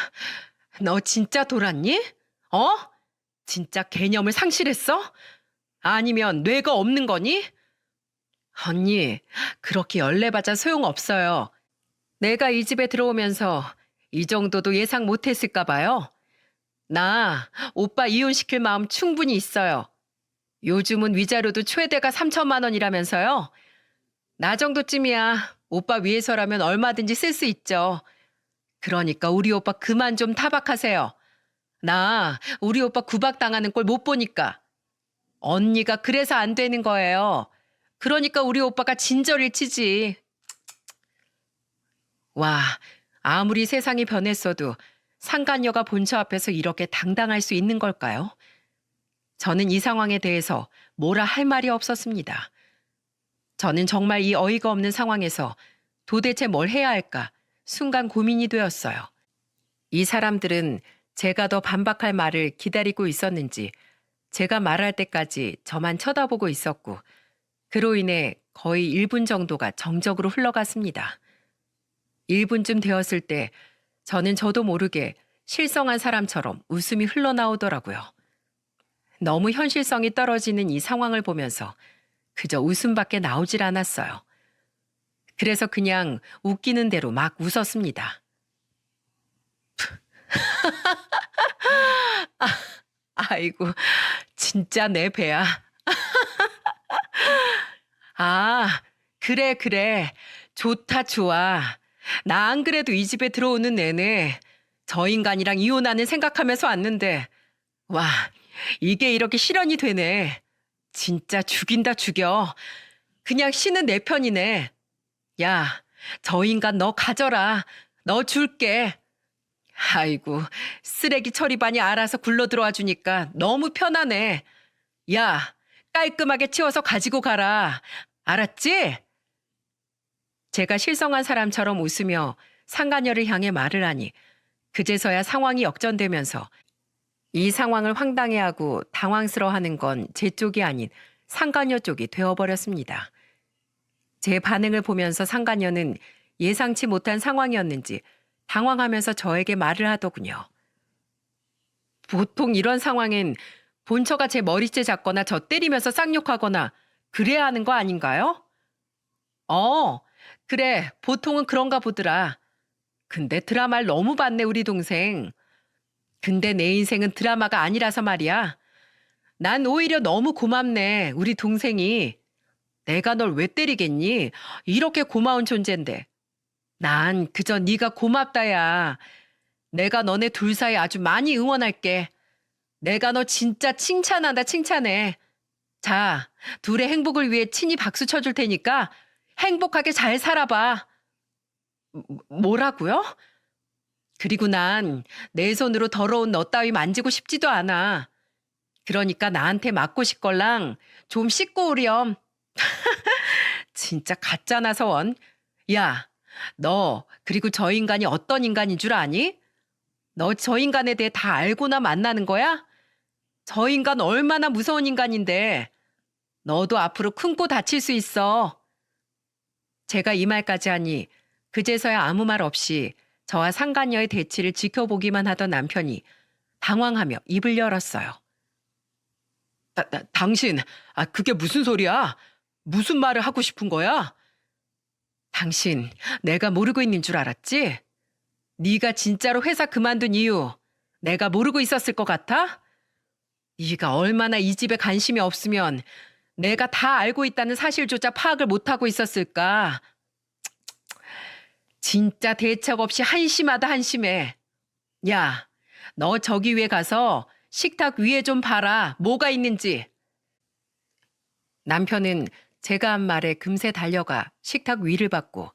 너 진짜 돌았니? 어? 진짜 개념을 상실했어? 아니면 뇌가 없는 거니? 언니, 그렇게 열내봤자 소용없어요. 내가 이 집에 들어오면서 이 정도도 예상 못했을까 봐요. 나 오빠 이혼시킬 마음 충분히 있어요. 요즘은 위자료도 최대가 3천만 원이라면서요. 나 정도쯤이야 오빠 위해서라면 얼마든지 쓸 수 있죠. 그러니까 우리 오빠 그만 좀 타박하세요. 나 우리 오빠 구박당하는 꼴 못 보니까. 언니가 그래서 안 되는 거예요. 그러니까 우리 오빠가 진저리를 치지. 와, 아무리 세상이 변했어도 상간녀가 본처 앞에서 이렇게 당당할 수 있는 걸까요? 저는 이 상황에 대해서 뭐라 할 말이 없었습니다. 저는 정말 이 어이가 없는 상황에서 도대체 뭘 해야 할까 순간 고민이 되었어요. 이 사람들은 제가 더 반박할 말을 기다리고 있었는지 제가 말할 때까지 저만 쳐다보고 있었고 그로 인해 거의 1분 정도가 정적으로 흘러갔습니다. 1분쯤 되었을 때 저는 저도 모르게 실성한 사람처럼 웃음이 흘러나오더라고요. 너무 현실성이 떨어지는 이 상황을 보면서 그저 웃음밖에 나오질 않았어요. 그래서 그냥 웃기는 대로 막 웃었습니다. 아이고, 진짜 내 배야. 아, 그래, 그래. 좋다, 좋아. 나 안 그래도 이 집에 들어오는 내내 저 인간이랑 이혼하는 생각하면서 왔는데, 와, 이게 이렇게 실현이 되네. 진짜 죽인다, 죽여. 그냥 신은 내 편이네. 야, 저 인간 너 가져라. 너 줄게. 아이고, 쓰레기 처리반이 알아서 굴러 들어와 주니까 너무 편하네. 야, 깔끔하게 치워서 가지고 가라. 알았지? 제가 실성한 사람처럼 웃으며 상간녀를 향해 말을 하니 그제서야 상황이 역전되면서 이 상황을 황당해하고 당황스러워하는 건 제 쪽이 아닌 상간녀 쪽이 되어버렸습니다. 제 반응을 보면서 상간녀는 예상치 못한 상황이었는지 당황하면서 저에게 말을 하더군요. 보통 이런 상황엔 본처가 제 머리채 잡거나 저 때리면서 쌍욕하거나 그래야 하는 거 아닌가요? 그래, 보통은 그런가 보더라. 근데 드라마를 너무 봤네, 우리 동생. 근데 내 인생은 드라마가 아니라서 말이야. 난 오히려 너무 고맙네, 우리 동생이. 내가 널 왜 때리겠니? 이렇게 고마운 존재인데. 난 그저 네가 고맙다야. 내가 너네 둘 사이 아주 많이 응원할게. 내가 너 진짜 칭찬한다, 칭찬해. 자, 둘의 행복을 위해 친히 박수 쳐줄 테니까 행복하게 잘 살아봐. 뭐라고요? 그리고 난 내 손으로 더러운 너 따위 만지고 싶지도 않아. 그러니까 나한테 맞고 싶걸랑 좀 씻고 오렴. 진짜 가짜나 서원. 야, 너 그리고 저 인간이 어떤 인간인 줄 아니? 너 저 인간에 대해 다 알고나 만나는 거야? 저 인간 얼마나 무서운 인간인데. 너도 앞으로 큰 코 다칠 수 있어. 제가 이 말까지 하니 그제서야 아무 말 없이 저와 상간녀의 대치를 지켜보기만 하던 남편이 당황하며 입을 열었어요. 당신, 그게 무슨 소리야? 무슨 말을 하고 싶은 거야? 당신, 내가 모르고 있는 줄 알았지? 네가 진짜로 회사 그만둔 이유 내가 모르고 있었을 것 같아? 네가 얼마나 이 집에 관심이 없으면 내가 다 알고 있다는 사실조차 파악을 못하고 있었을까? 진짜 대책 없이 한심하다 한심해. 야, 너 저기 위에 가서 식탁 위에 좀 봐라. 뭐가 있는지. 남편은 제가 한 말에 금세 달려가 식탁 위를 봤고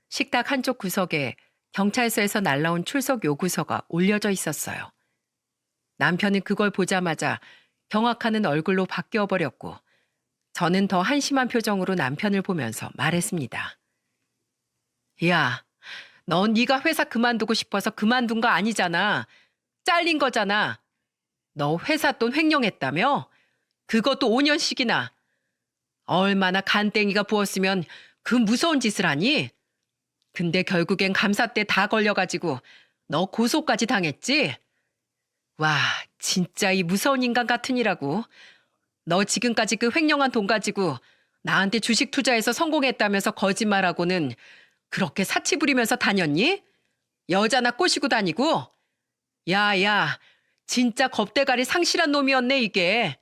식탁 한쪽 구석에 경찰서에서 날라온 출석 요구서가 올려져 있었어요. 남편은 그걸 보자마자 경악하는 얼굴로 바뀌어 버렸고 저는 더 한심한 표정으로 남편을 보면서 말했습니다. 야, 넌 네가 회사 그만두고 싶어서 그만둔 거 아니잖아. 잘린 거잖아. 너 회사 돈 횡령했다며? 그것도 5년씩이나. 얼마나 간땡이가 부었으면 그 무서운 짓을 하니? 근데 결국엔 감사 때 다 걸려가지고 너 고소까지 당했지? 와, 진짜 이 무서운 인간 같으니라고. 너 지금까지 그 횡령한 돈 가지고 나한테 주식 투자해서 성공했다면서 거짓말하고는 그렇게 사치 부리면서 다녔니? 여자나 꼬시고 다니고? 야, 진짜 겁대가리 상실한 놈이었네 이게.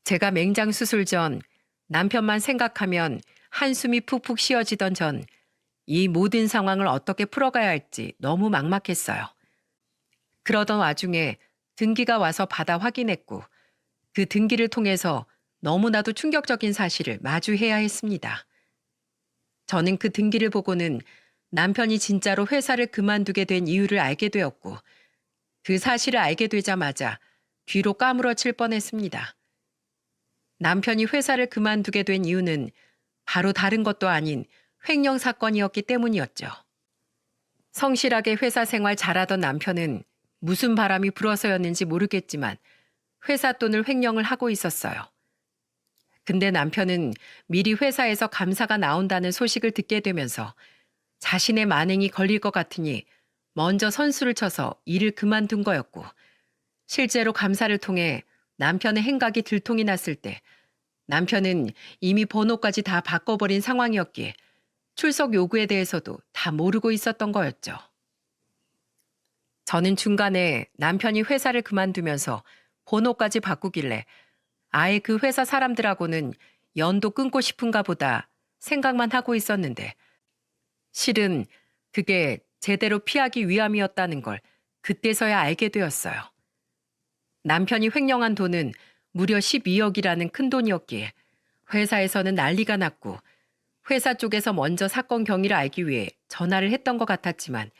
제가 맹장 수술 전 남편만 생각하면 한숨이 푹푹 쉬어지던 전 이 모든 상황을 어떻게 풀어가야 할지 너무 막막했어요. 그러던 와중에 등기가 와서 받아 확인했고 그 등기를 통해서 너무나도 충격적인 사실을 마주해야 했습니다. 저는 그 등기를 보고는 남편이 진짜로 회사를 그만두게 된 이유를 알게 되었고 그 사실을 알게 되자마자 뒤로 까무러칠 뻔했습니다. 남편이 회사를 그만두게 된 이유는 바로 다른 것도 아닌 횡령 사건이었기 때문이었죠. 성실하게 회사 생활 잘하던 남편은 무슨 바람이 불어서였는지 모르겠지만 회사 돈을 횡령을 하고 있었어요. 근데 남편은 미리 회사에서 감사가 나온다는 소식을 듣게 되면서 자신의 만행이 걸릴 것 같으니 먼저 선수를 쳐서 일을 그만둔 거였고 실제로 감사를 통해 남편의 행각이 들통이 났을 때 남편은 이미 번호까지 다 바꿔버린 상황이었기에 출석 요구에 대해서도 다 모르고 있었던 거였죠. 저는 중간에 남편이 회사를 그만두면서 번호까지 바꾸길래 아예 그 회사 사람들하고는 연도 끊고 싶은가 보다 생각만 하고 있었는데 실은 그게 제대로 피하기 위함이었다는 걸 그때서야 알게 되었어요. 남편이 횡령한 돈은 무려 12억이라는 큰 돈이었기에 회사에서는 난리가 났고 회사 쪽에서 먼저 사건 경위를 알기 위해 전화를 했던 것 같았지만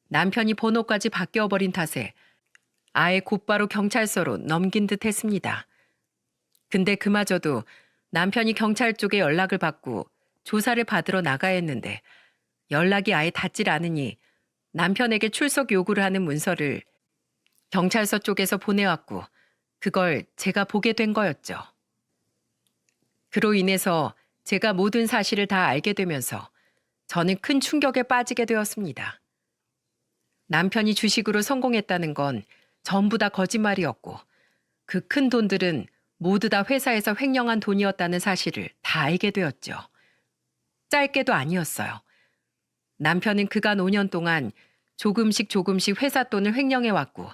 남편이 번호까지 바뀌어버린 탓에 아예 곧바로 경찰서로 넘긴 듯 했습니다. 근데 그마저도 남편이 경찰 쪽에 연락을 받고 조사를 받으러 나가야 했는데 연락이 아예 닿질 않으니 남편에게 출석 요구를 하는 문서를 경찰서 쪽에서 보내왔고 그걸 제가 보게 된 거였죠. 그로 인해서 제가 모든 사실을 다 알게 되면서 저는 큰 충격에 빠지게 되었습니다. 남편이 주식으로 성공했다는 건 전부 다 거짓말이었고 그 큰 돈들은 모두 다 회사에서 횡령한 돈이었다는 사실을 다 알게 되었죠. 짧게도 아니었어요. 남편은 그간 5년 동안 조금씩 회사 돈을 횡령해왔고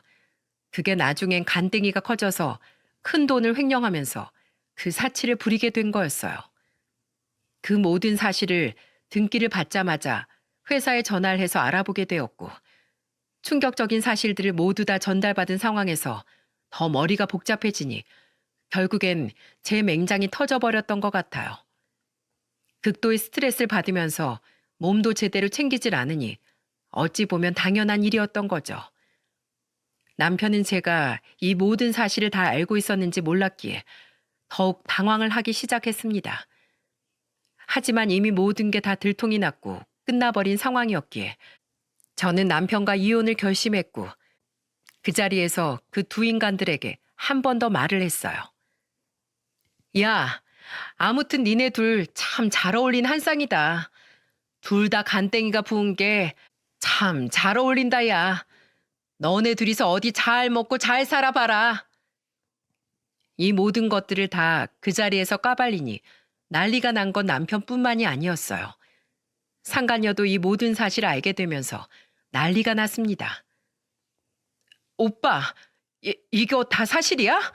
그게 나중엔 간땡이가 커져서 큰 돈을 횡령하면서 그 사치를 부리게 된 거였어요. 그 모든 사실을 등기를 받자마자 회사에 전화를 해서 알아보게 되었고 충격적인 사실들을 모두 다 전달받은 상황에서 더 머리가 복잡해지니 결국엔 제 맹장이 터져버렸던 것 같아요. 극도의 스트레스를 받으면서 몸도 제대로 챙기질 않으니 어찌 보면 당연한 일이었던 거죠. 남편은 제가 이 모든 사실을 다 알고 있었는지 몰랐기에 더욱 당황을 하기 시작했습니다. 하지만 이미 모든 게 다 들통이 났고 끝나버린 상황이었기에 저는 남편과 이혼을 결심했고 그 자리에서 그 두 인간들에게 한 번 더 말을 했어요. 야, 아무튼 니네 둘 참 잘 어울린 한 쌍이다. 둘 다 간땡이가 부은 게 참 잘 어울린다 야. 너네 둘이서 어디 잘 먹고 잘 살아봐라. 이 모든 것들을 다 그 자리에서 까발리니 난리가 난 건 남편뿐만이 아니었어요. 상간녀도 이 모든 사실을 알게 되면서 난리가 났습니다. 오빠, 이거 다 사실이야?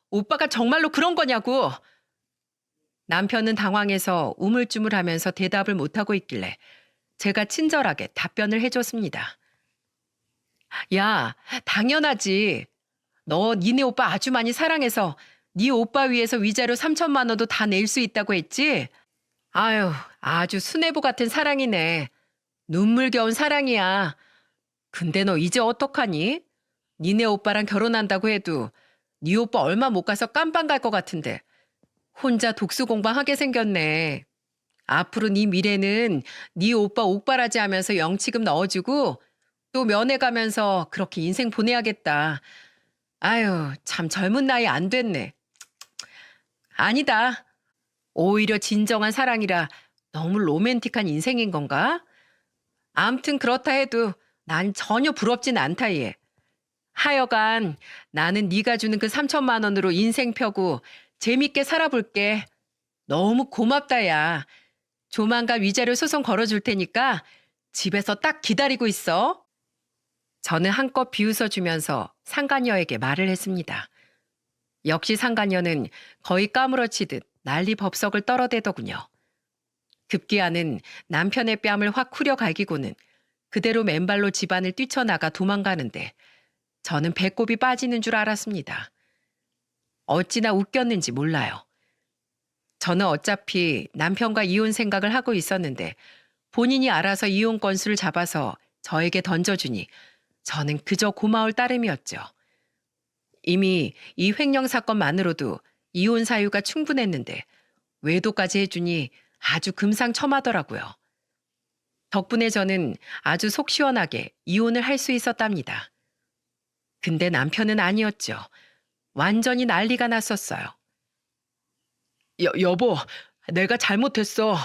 오빠가 정말로 그런 거냐고. 남편은 당황해서 우물쭈물하면서 대답을 못하고 있길래 제가 친절하게 답변을 해줬습니다. 야, 당연하지. 너 니네 오빠 아주 많이 사랑해서 네 오빠 위해서 위자료 3천만 원도 다 낼 수 있다고 했지? 아유, 아주 수뇌부 같은 사랑이네. 눈물겨운 사랑이야. 근데 너 이제 어떡하니? 니네 오빠랑 결혼한다고 해도 네 오빠 얼마 못 가서 깜빵 갈 것 같은데 혼자 독수 공방하게 생겼네. 앞으로 네 미래는 네 오빠 옥바라지 하면서 영치금 넣어주고 또 면회 가면서 그렇게 인생 보내야겠다. 아유, 참 젊은 나이 안 됐네. 아니다. 오히려 진정한 사랑이라 너무 로맨틱한 인생인 건가? 암튼 그렇다 해도 난 전혀 부럽진 않다 얘. 하여간 나는 네가 주는 그 3천만 원으로 인생 펴고 재밌게 살아볼게. 너무 고맙다 야. 조만간 위자료 소송 걸어줄 테니까 집에서 딱 기다리고 있어. 저는 한껏 비웃어주면서 상간녀에게 말을 했습니다. 역시 상간녀는 거의 까무러치듯 난리 법석을 떨어대더군요. 급기야는 남편의 뺨을 확 후려갈기고는 그대로 맨발로 집안을 뛰쳐나가 도망가는데 저는 배꼽이 빠지는 줄 알았습니다. 어찌나 웃겼는지 몰라요. 저는 어차피 남편과 이혼 생각을 하고 있었는데 본인이 알아서 이혼 건수를 잡아서 저에게 던져주니 저는 그저 고마울 따름이었죠. 이미 이 횡령 사건만으로도 이혼 사유가 충분했는데 외도까지 해주니 아주 금상첨화더라고요. 덕분에 저는 아주 속 시원하게 이혼을 할 수 있었답니다. 근데 남편은 아니었죠. 완전히 난리가 났었어요. 여보, 내가 잘못했어.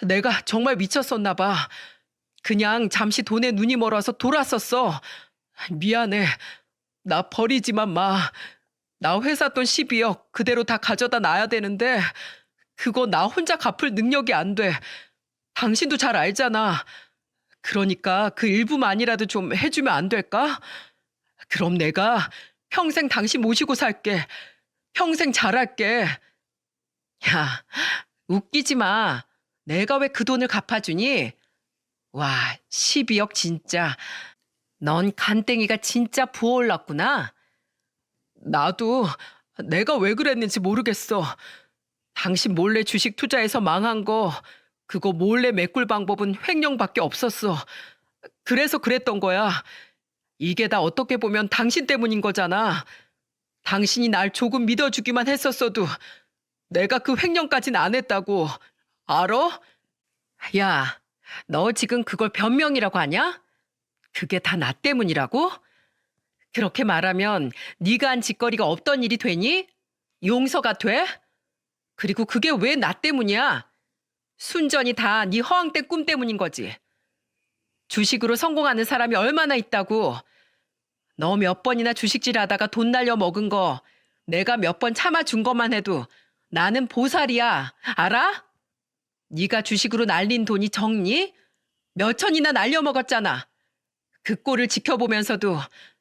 내가 정말 미쳤었나 봐. 그냥 잠시 돈에 눈이 멀어서 돌았었어. 미안해. 나 버리지만 마. 나 회사 돈 12억 그대로 다 가져다 놔야 되는데 그거 나 혼자 갚을 능력이 안 돼. 당신도 잘 알잖아. 그러니까 그 일부만이라도 좀 해주면 안 될까? 그럼 내가 평생 당신 모시고 살게. 평생 잘할게. 야, 웃기지 마. 내가 왜 그 돈을 갚아주니? 와, 12억 진짜. 넌 간땡이가 진짜 부어올랐구나. 나도 내가 왜 그랬는지 모르겠어. 당신 몰래 주식 투자해서 망한 거 그거 몰래 메꿀 방법은 횡령밖에 없었어. 그래서 그랬던 거야. 이게 다 어떻게 보면 당신 때문인 거잖아. 당신이 날 조금 믿어주기만 했었어도 내가 그 횡령까진 안 했다고. 알아? 야, 너 지금 그걸 변명이라고 하냐? 그게 다 나 때문이라고? 그렇게 말하면 네가 한 짓거리가 없던 일이 되니? 용서가 돼? 그리고 그게 왜 나 때문이야? 순전히 다 네 허황된 꿈 때문인 거지. 주식으로 성공하는 사람이 얼마나 있다고. 너 몇 번이나 주식질 하다가 돈 날려 먹은 거 내가 몇 번 참아준 것만 해도 나는 보살이야. 알아? 네가 주식으로 날린 돈이 적니? 몇 천이나 날려 먹었잖아. 그 꼴을 지켜보면서도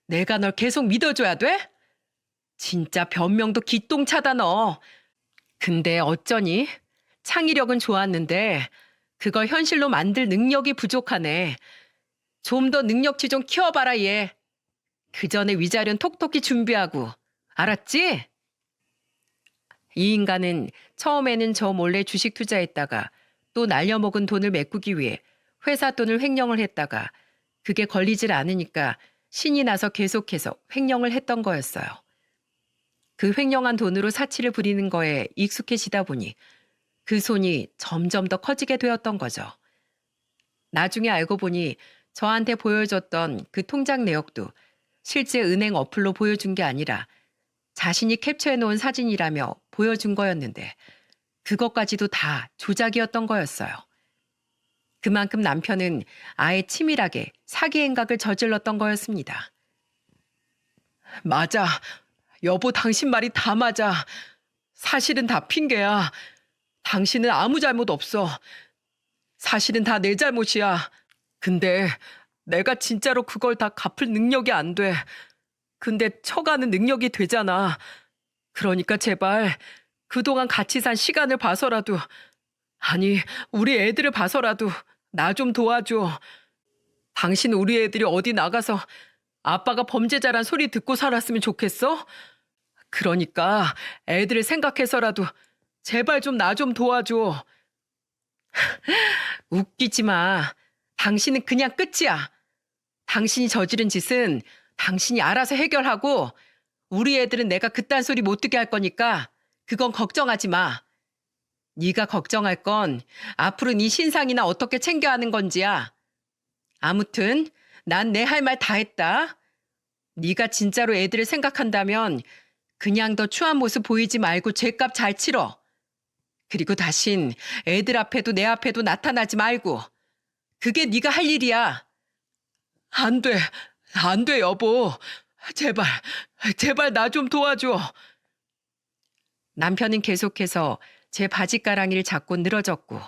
내가 널 계속 믿어줘야 돼? 진짜 변명도 기똥차다 너. 근데 어쩌니? 창의력은 좋았는데 그걸 현실로 만들 능력이 부족하네. 좀 더 능력치 좀 키워봐라 얘. 그 전에 위자료는 톡톡히 준비하고. 알았지? 이 인간은 처음에는 저 몰래 주식 투자했다가 또 날려먹은 돈을 메꾸기 위해 회사 돈을 횡령을 했다가 그게 걸리질 않으니까 신이 나서 계속해서 횡령을 했던 거였어요. 그 횡령한 돈으로 사치를 부리는 거에 익숙해지다 보니 그 손이 점점 더 커지게 되었던 거죠. 나중에 알고 보니 저한테 보여줬던 그 통장 내역도 실제 은행 어플로 보여준 게 아니라 자신이 캡처해놓은 사진이라며 보여준 거였는데 그것까지도 다 조작이었던 거였어요. 그만큼 남편은 아예 치밀하게 사기 행각을 저질렀던 거였습니다. 맞아. 여보 당신 말이 다 맞아. 사실은 다 핑계야. 당신은 아무 잘못 없어. 사실은 다 내 잘못이야. 근데 내가 진짜로 그걸 다 갚을 능력이 안 돼. 근데 처가는 능력이 되잖아. 그러니까 제발 그동안 같이 산 시간을 봐서라도, 아니, 우리 애들을 봐서라도 나 좀 도와줘. 당신 우리 애들이 어디 나가서 아빠가 범죄자란 소리 듣고 살았으면 좋겠어? 그러니까 애들을 생각해서라도 제발 좀 나 좀 도와줘. 웃기지 마. 당신은 그냥 끝이야. 당신이 저지른 짓은 당신이 알아서 해결하고 우리 애들은 내가 그딴 소리 못 듣게 할 거니까 그건 걱정하지 마. 네가 걱정할 건 앞으로 네 신상이나 어떻게 챙겨야 하는 건지야. 아무튼 난 내 할 말 다 했다. 네가 진짜로 애들을 생각한다면 그냥 더 추한 모습 보이지 말고 죗값 잘 치러. 그리고 다신 애들 앞에도 내 앞에도 나타나지 말고. 그게 네가 할 일이야. 안 돼. 안 돼, 여보. 제발, 제발 나 좀 도와줘. 남편은 계속해서 제 바지가랑이를 잡고 늘어졌고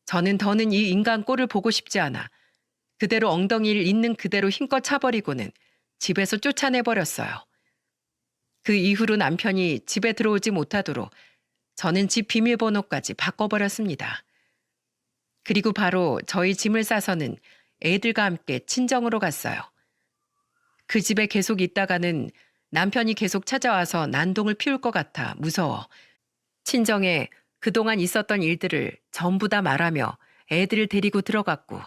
저는 더는 이 인간 꼴을 보고 싶지 않아 그대로 엉덩이를 있는 그대로 힘껏 차버리고는 집에서 쫓아내버렸어요. 그 이후로 남편이 집에 들어오지 못하도록 저는 집 비밀번호까지 바꿔버렸습니다. 그리고 바로 저희 짐을 싸서는 애들과 함께 친정으로 갔어요. 그 집에 계속 있다가는 남편이 계속 찾아와서 난동을 피울 것 같아 무서워 친정에 그동안 있었던 일들을 전부 다 말하며 애들을 데리고 들어갔고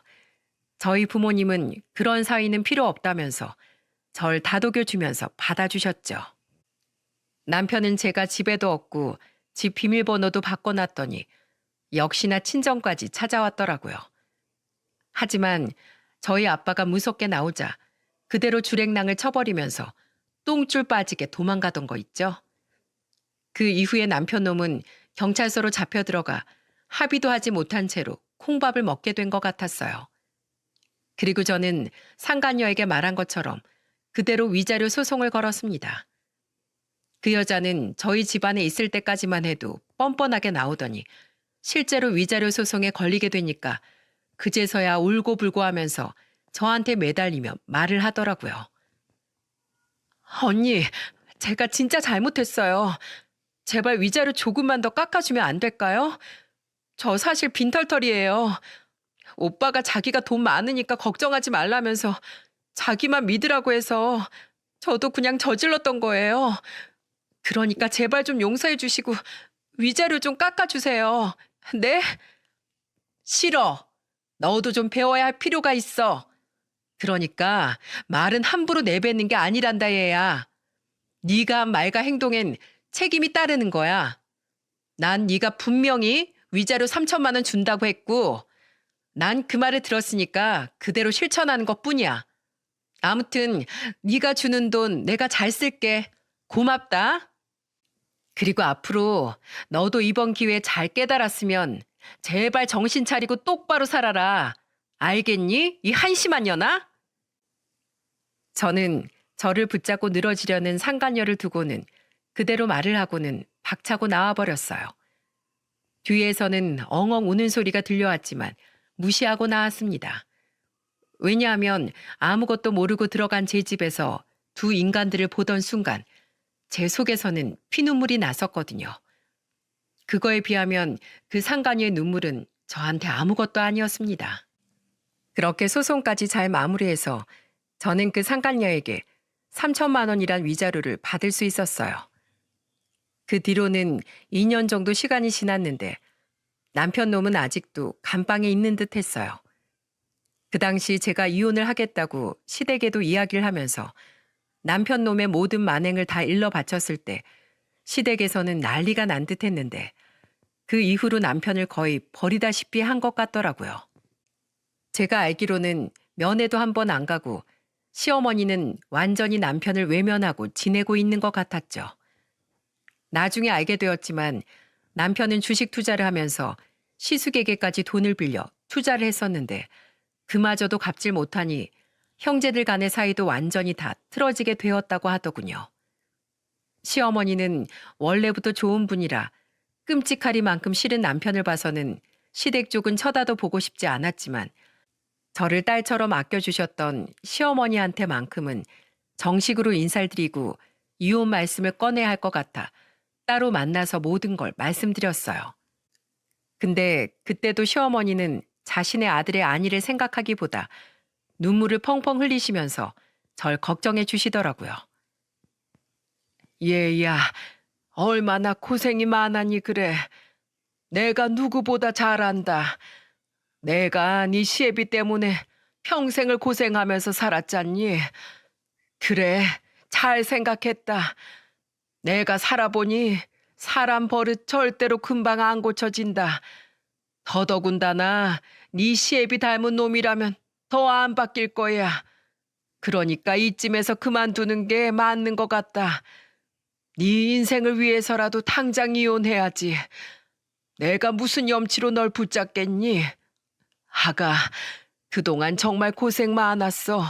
저희 부모님은 그런 사이는 필요 없다면서 절 다독여주면서 받아주셨죠. 남편은 제가 집에도 없고 집 비밀번호도 바꿔놨더니 역시나 친정까지 찾아왔더라고요. 하지만 저희 아빠가 무섭게 나오자 그대로 주랭랑을 쳐버리면서 똥줄 빠지게 도망가던 거 있죠. 그 이후에 남편 놈은 경찰서로 잡혀 들어가 합의도 하지 못한 채로 콩밥을 먹게 된 것 같았어요. 그리고 저는 상간녀에게 말한 것처럼 그대로 위자료 소송을 걸었습니다. 그 여자는 저희 집안에 있을 때까지만 해도 뻔뻔하게 나오더니 실제로 위자료 소송에 걸리게 되니까 그제서야 울고불고 하면서 저한테 매달리며 말을 하더라고요. 언니, 제가 진짜 잘못했어요. 제발 위자료 조금만 더 깎아주면 안 될까요? 저 사실 빈털털이에요. 오빠가 자기가 돈 많으니까 걱정하지 말라면서 자기만 믿으라고 해서 저도 그냥 저질렀던 거예요. 그러니까 제발 좀 용서해 주시고 위자료 좀 깎아주세요. 네? 싫어. 너도 좀 배워야 할 필요가 있어. 그러니까 말은 함부로 내뱉는 게 아니란다 얘야. 네가 한 말과 행동엔 책임이 따르는 거야. 난 네가 분명히 위자료 3천만 원 준다고 했고 난 그 말을 들었으니까 그대로 실천하는 것뿐이야. 아무튼 네가 주는 돈 내가 잘 쓸게. 고맙다. 그리고 앞으로 너도 이번 기회에 잘 깨달았으면 제발 정신 차리고 똑바로 살아라. 알겠니? 이 한심한 년아? 저는 저를 붙잡고 늘어지려는 상간녀를 두고는 그대로 말을 하고는 박차고 나와버렸어요. 뒤에서는 엉엉 우는 소리가 들려왔지만 무시하고 나왔습니다. 왜냐하면 아무것도 모르고 들어간 제 집에서 두 인간들을 보던 순간 제 속에서는 피눈물이 났었거든요. 그거에 비하면 그 상간녀의 눈물은 저한테 아무것도 아니었습니다. 그렇게 소송까지 잘 마무리해서 저는 그 상간녀에게 3천만 원이란 위자료를 받을 수 있었어요. 그 뒤로는 2년 정도 시간이 지났는데 남편 놈은 아직도 감방에 있는 듯 했어요. 그 당시 제가 이혼을 하겠다고 시댁에도 이야기를 하면서 남편 놈의 모든 만행을 다 일러 바쳤을 때 시댁에서는 난리가 난 듯 했는데 그 이후로 남편을 거의 버리다시피 한 것 같더라고요. 제가 알기로는 면회도 한 번 안 가고 시어머니는 완전히 남편을 외면하고 지내고 있는 것 같았죠. 나중에 알게 되었지만 남편은 주식 투자를 하면서 시숙에게까지 돈을 빌려 투자를 했었는데 그마저도 갚질 못하니 형제들 간의 사이도 완전히 다 틀어지게 되었다고 하더군요. 시어머니는 원래부터 좋은 분이라 끔찍하리만큼 싫은 남편을 봐서는 시댁 쪽은 쳐다도 보고 싶지 않았지만 저를 딸처럼 아껴주셨던 시어머니한테만큼은 정식으로 인사를 드리고 이혼 말씀을 꺼내야 할 것 같아 따로 만나서 모든 걸 말씀드렸어요. 근데 그때도 시어머니는 자신의 아들의 안위를 생각하기보다 눈물을 펑펑 흘리시면서 절 걱정해 주시더라고요. 얘야, 얼마나 고생이 많았니 그래. 내가 누구보다 잘 안다. 내가 네 시애비 때문에 평생을 고생하면서 살았잖니. 그래, 잘 생각했다. 내가 살아보니 사람 버릇 절대로 금방 안 고쳐진다. 더더군다나 네 시애비 닮은 놈이라면 더 안 바뀔 거야. 그러니까 이쯤에서 그만두는 게 맞는 것 같다. 네 인생을 위해서라도 당장 이혼해야지. 내가 무슨 염치로 널 붙잡겠니? 아가, 그동안 정말 고생 많았어.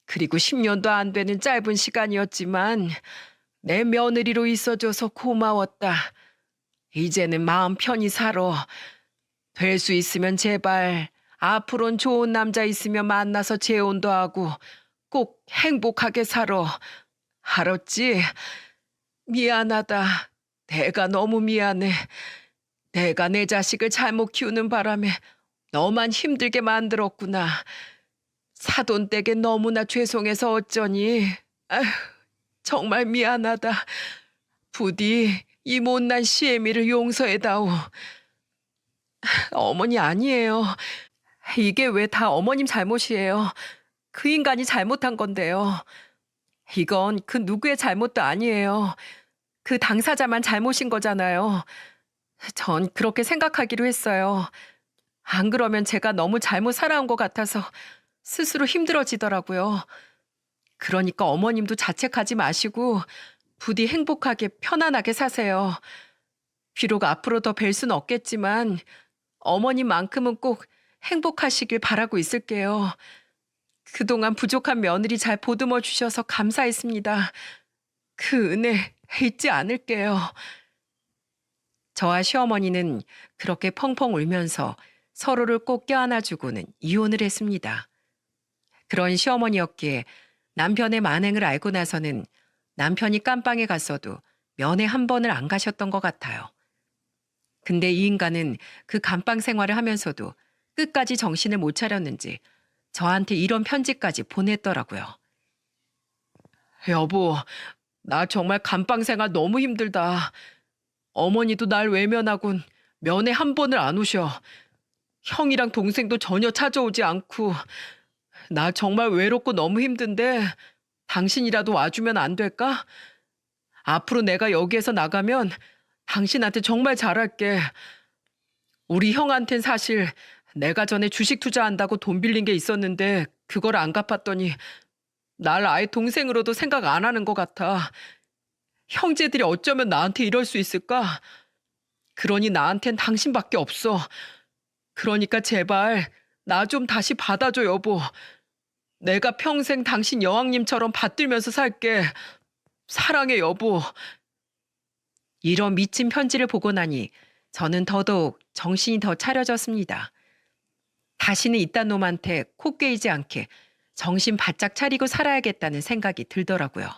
그리고 10년도 안 되는 짧은 시간이었지만 내 며느리로 있어줘서 고마웠다. 이제는 마음 편히 살아. 될 수 있으면 제발 앞으론 좋은 남자 있으면 만나서 재혼도 하고 꼭 행복하게 살아. 알았지? 미안하다. 내가 너무 미안해. 내가 내 자식을 잘못 키우는 바람에 너만 힘들게 만들었구나. 사돈댁에 너무나 죄송해서 어쩌니. 아휴, 정말 미안하다. 부디 이 못난 시애미를 용서해다오. 어머니 아니에요. 이게 왜 다 어머님 잘못이에요. 그 인간이 잘못한 건데요. 이건 그 누구의 잘못도 아니에요. 그 당사자만 잘못인 거잖아요. 전 그렇게 생각하기로 했어요. 안 그러면 제가 너무 잘못 살아온 것 같아서 스스로 힘들어지더라고요. 그러니까 어머님도 자책하지 마시고 부디 행복하게 편안하게 사세요. 비록 앞으로 더 뵐 순 없겠지만 어머님만큼은 꼭 행복하시길 바라고 있을게요. 그동안 부족한 며느리 잘 보듬어 주셔서 감사했습니다. 그 은혜 잊지 않을게요. 저와 시어머니는 그렇게 펑펑 울면서 서로를 꼭 껴안아주고는 이혼을 했습니다. 그런 시어머니였기에 남편의 만행을 알고 나서는 남편이 깜빵에 갔어도 면회 한 번을 안 가셨던 것 같아요. 근데 이 인간은 그 감방 생활을 하면서도 끝까지 정신을 못 차렸는지 저한테 이런 편지까지 보냈더라고요. 여보, 나 정말 감방 생활 너무 힘들다. 어머니도 날 외면하곤 면회 한 번을 안 오셔. 형이랑 동생도 전혀 찾아오지 않고 나 정말 외롭고 너무 힘든데 당신이라도 와주면 안 될까? 앞으로 내가 여기에서 나가면 당신한테 정말 잘할게. 우리 형한텐 사실 내가 전에 주식 투자한다고 돈 빌린 게 있었는데 그걸 안 갚았더니 날 아예 동생으로도 생각 안 하는 것 같아. 형제들이 어쩌면 나한테 이럴 수 있을까? 그러니 나한텐 당신밖에 없어. 그러니까 제발 나 좀 다시 받아줘 여보. 내가 평생 당신 여왕님처럼 받들면서 살게. 사랑해 여보. 이런 미친 편지를 보고 나니 저는 더더욱 정신이 더 차려졌습니다. 다시는 이딴 놈한테 코 깨이지 않게 정신 바짝 차리고 살아야겠다는 생각이 들더라고요.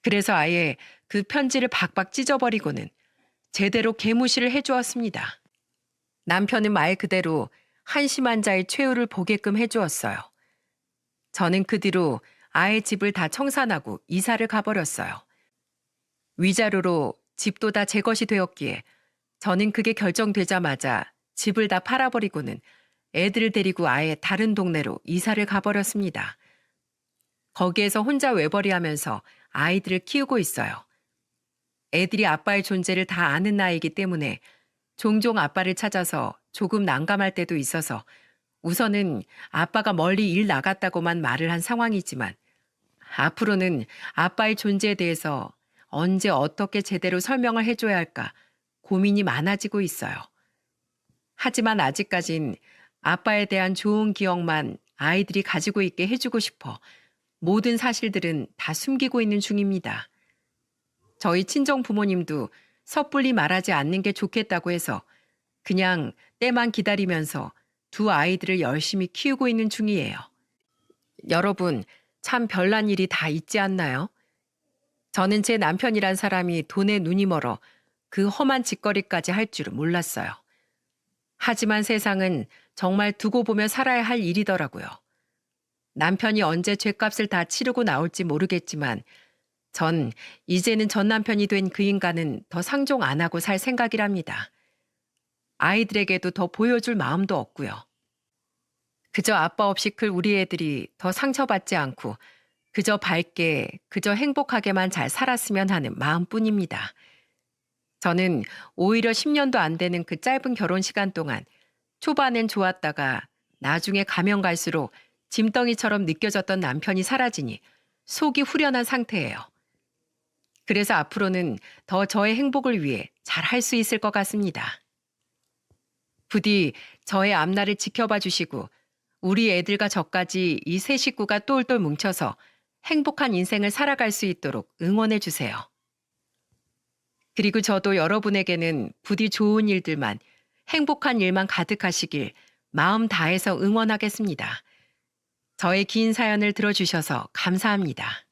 그래서 아예 그 편지를 박박 찢어버리고는 제대로 개무시를 해주었습니다. 남편은 말 그대로 한심한 자의 최후를 보게끔 해주었어요. 저는 그 뒤로 아예 집을 다 청산하고 이사를 가버렸어요. 위자료로 집도 다 제 것이 되었기에 저는 그게 결정되자마자 집을 다 팔아버리고는 애들을 데리고 아예 다른 동네로 이사를 가버렸습니다. 거기에서 혼자 외벌이하면서 아이들을 키우고 있어요. 애들이 아빠의 존재를 다 아는 나이이기 때문에 종종 아빠를 찾아서 조금 난감할 때도 있어서 우선은 아빠가 멀리 일 나갔다고만 말을 한 상황이지만 앞으로는 아빠의 존재에 대해서 언제 어떻게 제대로 설명을 해줘야 할까 고민이 많아지고 있어요. 하지만 아직까진 아빠에 대한 좋은 기억만 아이들이 가지고 있게 해주고 싶어 모든 사실들은 다 숨기고 있는 중입니다. 저희 친정 부모님도 섣불리 말하지 않는 게 좋겠다고 해서 그냥 때만 기다리면서 두 아이들을 열심히 키우고 있는 중이에요. 여러분, 참 별난 일이 다 있지 않나요? 저는 제 남편이란 사람이 돈에 눈이 멀어 그 험한 짓거리까지 할 줄은 몰랐어요. 하지만 세상은 정말 두고 보며 살아야 할 일이더라고요. 남편이 언제 죗값을 다 치르고 나올지 모르겠지만 전 이제는 전 남편이 된 그 인간은 더 상종 안 하고 살 생각이랍니다. 아이들에게도 더 보여줄 마음도 없고요. 그저 아빠 없이 클 우리 애들이 더 상처받지 않고 그저 밝게, 그저 행복하게만 잘 살았으면 하는 마음뿐입니다. 저는 오히려 10년도 안 되는 그 짧은 결혼 시간 동안 초반엔 좋았다가 나중에 가면 갈수록 짐덩이처럼 느껴졌던 남편이 사라지니 속이 후련한 상태예요. 그래서 앞으로는 더 저의 행복을 위해 잘 할 수 있을 것 같습니다. 부디 저의 앞날을 지켜봐 주시고 우리 애들과 저까지 이 세 식구가 똘똘 뭉쳐서 행복한 인생을 살아갈 수 있도록 응원해 주세요. 그리고 저도 여러분에게는 부디 좋은 일들만, 행복한 일만 가득하시길 마음 다해서 응원하겠습니다. 저의 긴 사연을 들어주셔서 감사합니다.